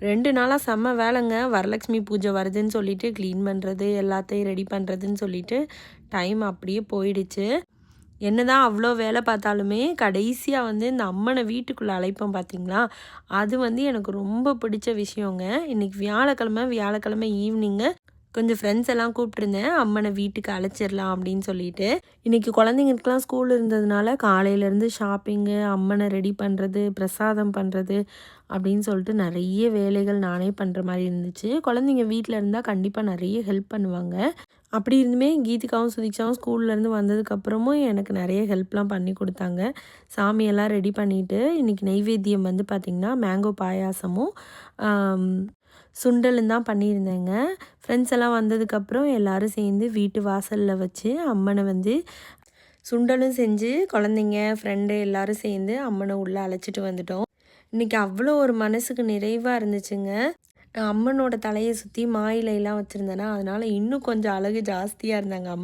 2 நாளா செம்ம வேலைங்க. வரலட்சுமி பூஜை வருதுன்னு சொல்லிட்டு க்ளீன் பண்ணுறது, எல்லாத்தையும் ரெடி பண்ணுறதுன்னு சொல்லிட்டு டைம் அப்படியே போயிடுச்சு. என்னதான் அவ்வளோ வேலை பார்த்தாலுமே, கடைசியா வந்து இந்த அம்மனை வீட்டுக்குள்ள அழைப்போம் பார்த்தீங்களா, அது வந்து எனக்கு ரொம்ப பிடிச்ச விஷயங்க. இன்னைக்கு வியாழக்கிழமை ஈவினிங்கு கொஞ்சம் ஃப்ரெண்ட்ஸ் எல்லாம் கூப்பிட்டுருந்தேன். அம்மனை வீட்டுக்கு அழைச்சிடலாம் அப்படின்னு சொல்லிட்டு. இன்னைக்கு குழந்தைங்களுக்குலாம் ஸ்கூல் இருந்ததுனால காலையிலேருந்து ஷாப்பிங்கு, அம்மனை ரெடி பண்ணுறது, பிரசாதம் பண்ணுறது அப்படின்னு சொல்லிட்டு நிறைய வேலைகள் நானே பண்ணுற மாதிரி இருந்துச்சு. குழந்தைங்க வீட்டில் இருந்தால் கண்டிப்பாக நிறைய ஹெல்ப் பண்ணுவாங்க. அப்படி இருந்துமே கீதிகாவும் சுதீக்ஷாவும் ஸ்கூல்லேருந்து வந்ததுக்கப்புறமும் எனக்கு நிறைய ஹெல்ப்லாம் பண்ணி கொடுத்தாங்க. சாமியெல்லாம் ரெடி பண்ணிவிட்டு இன்றைக்கி நெய்வேத்தியம் வந்து பார்த்திங்கன்னா மேங்கோ பாயாசமும் சுண்டலும் தான் பண்ணியிருந்தேங்க. ஃப்ரெண்ட்ஸ் எல்லாம் வந்ததுக்கப்புறம் எல்லோரும் சேர்ந்து வீட்டு வாசலில் வச்சு அம்மனை வந்து சுண்டலும் செஞ்சு குழந்தைங்க ஃப்ரெண்டு எல்லோரும் சேர்ந்து அம்மனை உள்ளே அழைச்சிட்டு வந்துட்டோம். இன்றைக்கி அவ்வளோ ஒரு மனசுக்கு நிறைவாக இருந்துச்சுங்க. அம்மனோட தலையை சுற்றி மா இலையெல்லாம் வச்சுருந்தேன்னா அதனால் இன்னும் கொஞ்சம் அழகு ஜாஸ்தியாக இருந்தாங்க அம்மன்.